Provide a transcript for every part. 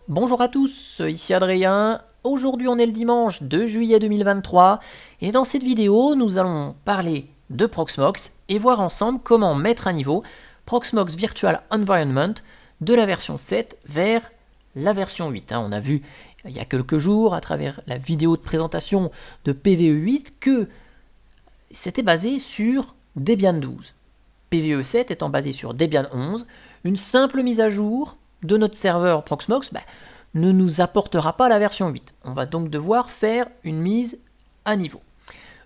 Bonjour à tous, ici Adrien. Aujourd'hui on est le dimanche 2 juillet 2023 et dans cette vidéo nous allons parler de Proxmox et voir ensemble comment mettre à niveau Proxmox Virtual Environment de la version 7 vers la version 8. On a vu il y a quelques jours à travers la vidéo de présentation de PVE 8 que c'était basé sur Debian 12. PVE 7 étant basé sur Debian 11, une simple mise à jour de notre serveur Proxmox ne nous apportera pas la version 8. On va donc devoir faire une mise à niveau.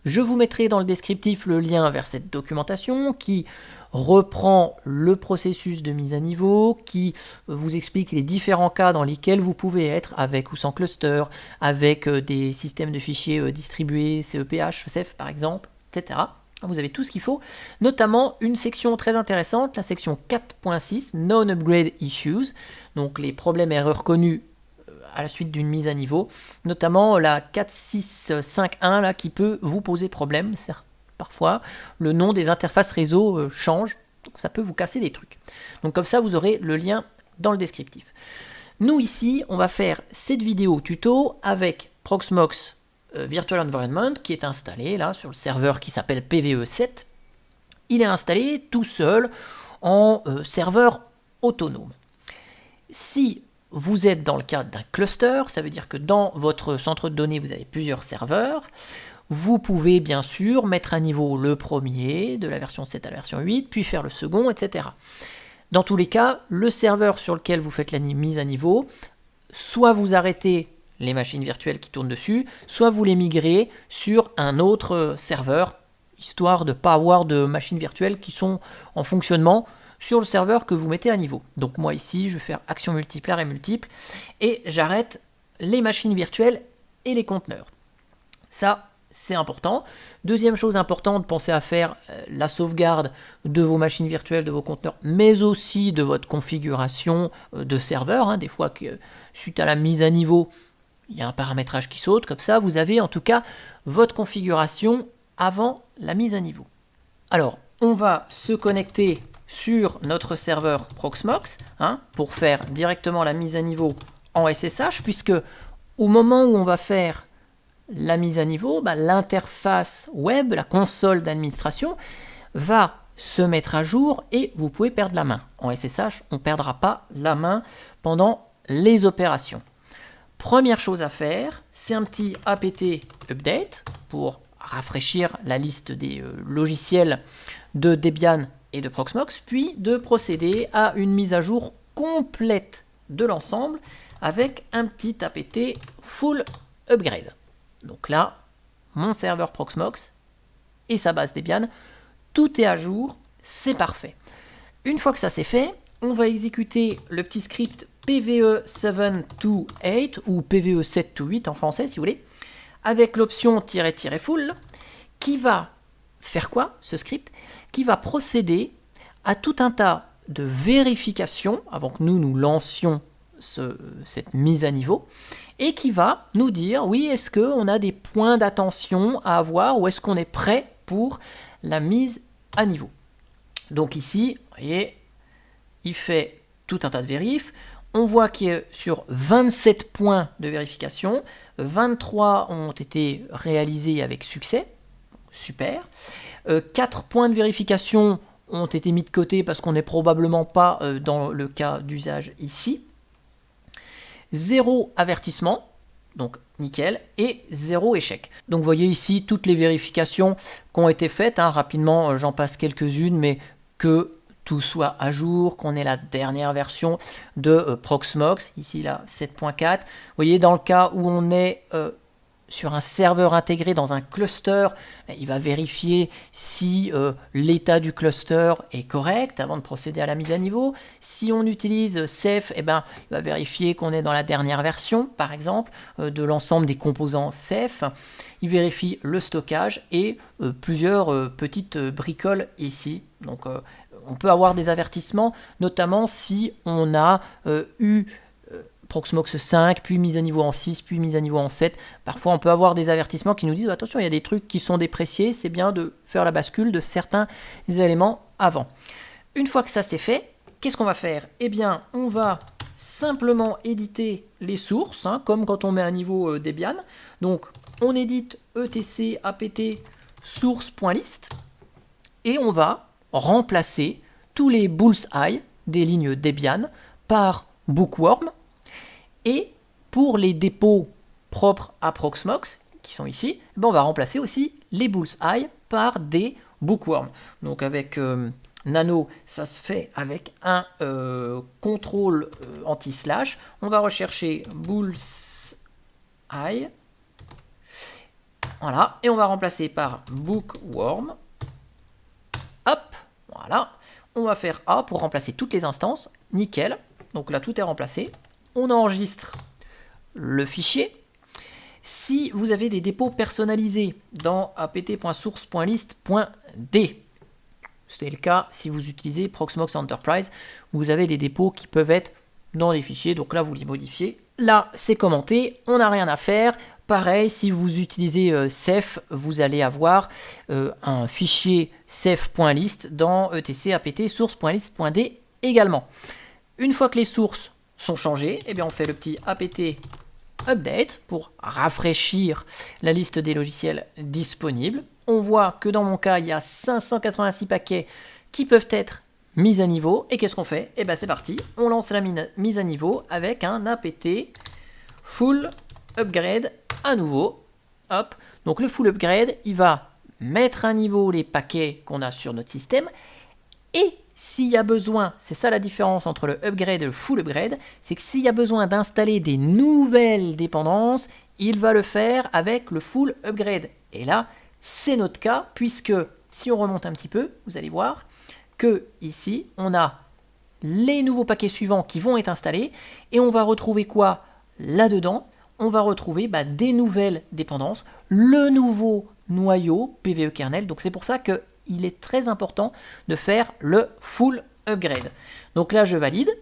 Je vous mettrai dans le descriptif le lien vers cette documentation qui reprend le processus de mise à niveau, qui vous explique les différents cas dans lesquels vous pouvez être avec ou sans cluster, avec des systèmes de fichiers distribués, CEPH, CEF par exemple, etc. Vous avez tout ce qu'il faut, notamment une section très intéressante, la section 4.6, Non-Upgrade Issues, donc les problèmes et erreurs connus à la suite d'une mise à niveau, notamment la 4.6.5.1 là, qui peut vous poser problème, parfois le nom des interfaces réseau change, donc ça peut vous casser des trucs. Donc comme ça, vous aurez le lien dans le descriptif. Nous ici, on va faire cette vidéo tuto avec Proxmox Virtual Environment qui est installé là sur le serveur qui s'appelle PVE 7. Il est installé tout seul en serveur autonome. Si vous êtes dans le cadre d'un cluster, ça veut dire que dans votre centre de données vous avez plusieurs serveurs. Vous pouvez bien sûr mettre à niveau le premier de la version 7 à la version 8, puis faire le second, etc. Dans tous les cas, le serveur sur lequel vous faites la mise à niveau, soit vous arrêtez les machines virtuelles qui tournent dessus, soit vous les migrez sur un autre serveur, histoire de ne pas avoir de machines virtuelles qui sont en fonctionnement sur le serveur que vous mettez à niveau. Donc moi ici, je vais faire action multiple, arrêt multiple, et j'arrête les machines virtuelles et les conteneurs. Ça, c'est important. Deuxième chose importante, pensez à faire la sauvegarde de vos machines virtuelles, de vos conteneurs, mais aussi de votre configuration de serveur. Des fois, suite à la mise à niveau, il y a un paramétrage qui saute, comme ça vous avez en tout cas votre configuration avant la mise à niveau. Alors, on va se connecter sur notre serveur Proxmox pour faire directement la mise à niveau en SSH, puisque au moment où on va faire la mise à niveau, l'interface web, la console d'administration, va se mettre à jour et vous pouvez perdre la main. En SSH, on ne perdra pas la main pendant les opérations. Première chose à faire, c'est un petit apt update pour rafraîchir la liste des logiciels de Debian et de Proxmox, puis de procéder à une mise à jour complète de l'ensemble avec un petit apt full upgrade. Donc là, mon serveur Proxmox et sa base Debian, tout est à jour, c'est parfait. Une fois que ça c'est fait, on va exécuter le petit script PVE 7 to 8 ou PVE 7 to 8 en français si vous voulez, avec l'option "-full" qui va faire quoi ce script? Qui va procéder à tout un tas de vérifications avant que nous lancions cette mise à niveau et qui va nous dire oui, est-ce qu'on a des points d'attention à avoir ou est-ce qu'on est prêt pour la mise à niveau. Donc ici, vous voyez, il fait tout un tas de vérifs. On voit qu'il y a sur 27 points de vérification, 23 ont été réalisés avec succès, super. 4 points de vérification ont été mis de côté parce qu'on n'est probablement pas dans le cas d'usage ici. 0 avertissement, donc nickel, et 0 échec. Donc vous voyez ici toutes les vérifications qui ont été faites, rapidement j'en passe quelques-unes, mais que tout soit à jour, qu'on ait la dernière version de Proxmox, ici la 7.4. Vous voyez, dans le cas où on est sur un serveur intégré dans un cluster, il va vérifier si l'état du cluster est correct avant de procéder à la mise à niveau. Si on utilise Ceph, il va vérifier qu'on est dans la dernière version, par exemple, de l'ensemble des composants Ceph. Il vérifie le stockage et plusieurs petites bricoles ici. Donc on peut avoir des avertissements, notamment si on a eu Proxmox 5, puis mise à niveau en 6, puis mise à niveau en 7. Parfois, on peut avoir des avertissements qui nous disent attention, il y a des trucs qui sont dépréciés, c'est bien de faire la bascule de certains éléments avant. Une fois que ça c'est fait, qu'est-ce qu'on va faire? Eh bien, on va simplement éditer les sources, hein, comme quand on met un niveau Debian. Donc on édite etc apt source.list et on va remplacer tous les bullseye des lignes Debian par bookworm. Et pour les dépôts propres à Proxmox, qui sont ici, on va remplacer aussi les bullseye par des bookworm. Donc avec Nano, ça se fait avec un contrôle anti-slash. On va rechercher bullseye. Voilà, et on va remplacer par bookworm. Hop, voilà. On va faire A pour remplacer toutes les instances. Nickel. Donc là, tout est remplacé. On enregistre le fichier. Si vous avez des dépôts personnalisés dans apt.source.list.d, c'est le cas si vous utilisez Proxmox Enterprise, vous avez des dépôts qui peuvent être dans les fichiers, donc là vous les modifiez. Là c'est commenté, on n'a rien à faire. Pareil, si vous utilisez Ceph, vous allez avoir un fichier ceph.list dans etc apt source.list.d également. Une fois que les sources sont changées, eh bien on fait le petit apt update pour rafraîchir la liste des logiciels disponibles. On voit que dans mon cas, il y a 586 paquets qui peuvent être mis à niveau. Et qu'est-ce qu'on fait? Eh bien c'est parti, on lance la mise à niveau avec un apt full upgrade à nouveau. Hop. Donc le full upgrade, il va mettre à niveau les paquets qu'on a sur notre système. Et s'il y a besoin, c'est ça la différence entre le upgrade et le full upgrade, c'est que s'il y a besoin d'installer des nouvelles dépendances, il va le faire avec le full upgrade. Et là, c'est notre cas, puisque si on remonte un petit peu, vous allez voir que ici, on a les nouveaux paquets suivants qui vont être installés, et on va retrouver quoi là-dedans? On va retrouver des nouvelles dépendances, le nouveau noyau PVE kernel, donc c'est pour ça que il est très important de faire le full upgrade. Donc là, je valide.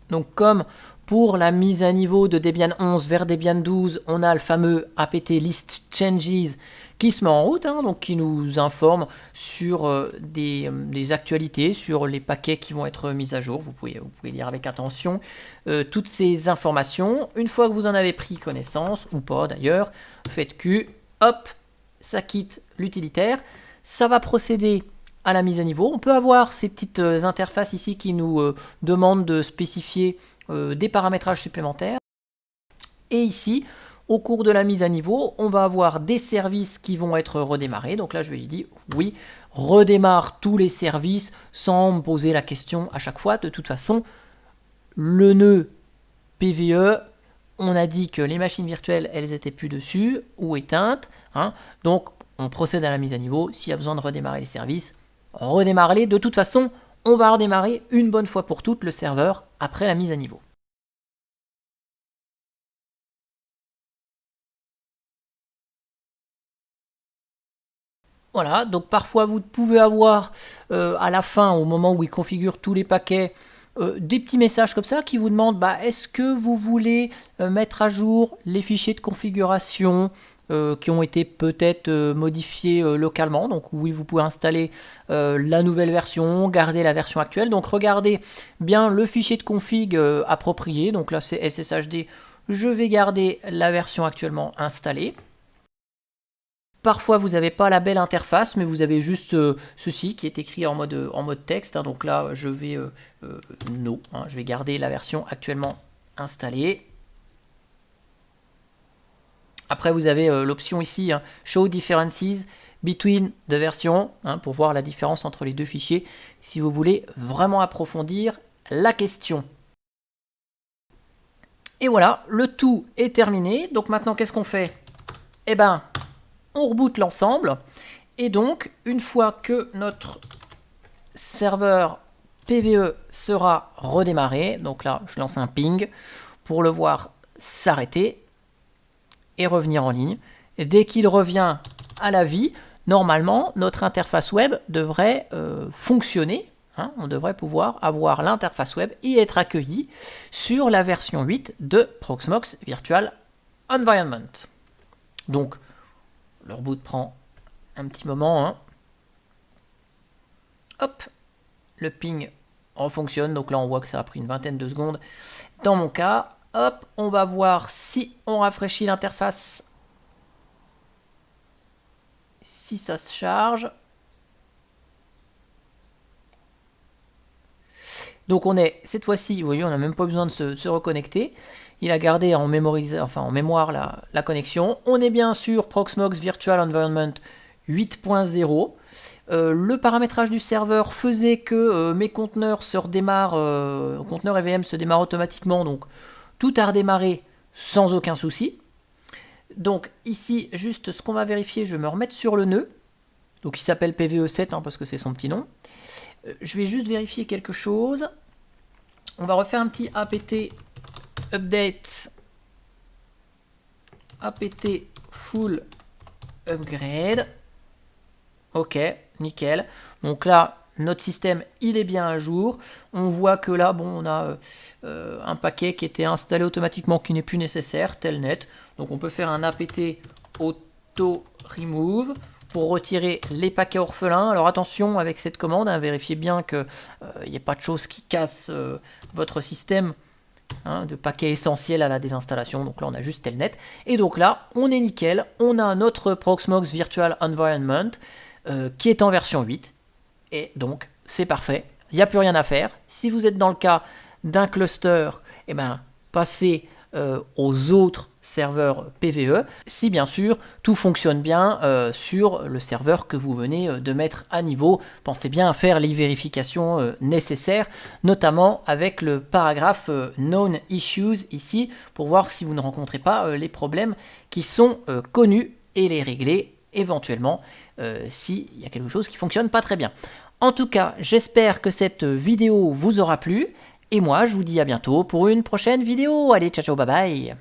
Donc comme pour la mise à niveau de Debian 11 vers Debian 12, on a le fameux apt list changes qui se met en route, hein, donc qui nous informe sur des actualités, sur les paquets qui vont être mis à jour. Vous pouvez lire avec attention toutes ces informations. Une fois que vous en avez pris connaissance, ou pas d'ailleurs, faites Q, hop, ça quitte l'utilitaire. Ça va procéder à la mise à niveau. On peut avoir ces petites interfaces ici qui nous demandent de spécifier des paramétrages supplémentaires. Et ici, au cours de la mise à niveau, on va avoir des services qui vont être redémarrés. Donc là, je vais lui dire oui, redémarre tous les services sans me poser la question à chaque fois. De toute façon, le nœud PVE, on a dit que les machines virtuelles, elles étaient plus dessus ou éteintes. Hein. Donc, on procède à la mise à niveau. S'il y a besoin de redémarrer les services, redémarrez-les. De toute façon, on va redémarrer une bonne fois pour toutes le serveur après la mise à niveau. Voilà, donc parfois vous pouvez avoir à la fin, au moment où il configure tous les paquets, des petits messages comme ça qui vous demandent est-ce que vous voulez mettre à jour les fichiers de configuration qui ont été peut-être modifiés localement. Donc oui, vous pouvez installer la nouvelle version, garder la version actuelle. Donc regardez bien le fichier de config approprié. Donc là c'est SSHD, je vais garder la version actuellement installée. Parfois, vous n'avez pas la belle interface, mais vous avez juste ceci qui est écrit en mode texte. Hein. Donc là, je vais no, hein, je vais garder la version actuellement installée. Après, vous avez l'option ici, hein, Show Differences Between the versions, hein, pour voir la différence entre les deux fichiers, si vous voulez vraiment approfondir la question. Et voilà, le tout est terminé. Donc maintenant, qu'est-ce qu'on fait? Eh ben, on reboot l'ensemble. Et donc, une fois que notre serveur PVE sera redémarré, donc là, je lance un ping pour le voir s'arrêter et revenir en ligne. Et dès qu'il revient à la vie, normalement, notre interface web devrait fonctionner. Hein, on devrait pouvoir avoir l'interface web et être accueilli sur la version 8 de Proxmox Virtual Environment. Donc, le reboot prend un petit moment. Hein. Hop, le ping on fonctionne. Donc là, on voit que ça a pris une vingtaine de secondes dans mon cas. Hop, on va voir si on rafraîchit l'interface, si ça se charge. Donc on est, cette fois-ci, vous voyez, on n'a même pas besoin de se reconnecter. Il a gardé en mémoire la connexion. On est bien sur Proxmox Virtual Environment 8.0. Le paramétrage du serveur faisait que mes conteneurs se redémarrent, conteneurs EVM se démarrent automatiquement, donc tout a redémarré sans aucun souci. Donc ici, juste ce qu'on va vérifier, je vais me remettre sur le nœud. Donc il s'appelle PVE7 parce que c'est son petit nom. Je vais juste vérifier quelque chose. On va refaire un petit apt update apt full upgrade. Ok, nickel. Donc là, notre système, il est bien à jour. On voit que là, bon, on a un paquet qui était installé automatiquement qui n'est plus nécessaire, telnet. Donc on peut faire un apt auto remove pour retirer les paquets orphelins. Alors attention avec cette commande, vérifiez bien qu'il n'y ait pas de choses qui cassent votre système, de paquets essentiels à la désinstallation. Donc là, on a juste telnet. Et donc là, on est nickel. On a notre Proxmox Virtual Environment qui est en version 8. Et donc, c'est parfait. Il n'y a plus rien à faire. Si vous êtes dans le cas d'un cluster, passez aux autres serveurs PVE, si bien sûr tout fonctionne bien sur le serveur que vous venez de mettre à niveau. Pensez bien à faire les vérifications nécessaires, notamment avec le paragraphe Known Issues ici, pour voir si vous ne rencontrez pas les problèmes qui sont connus et les régler éventuellement s'il y a quelque chose qui ne fonctionne pas très bien. En tout cas, j'espère que cette vidéo vous aura plu, et moi je vous dis à bientôt pour une prochaine vidéo. Allez, ciao ciao, bye bye.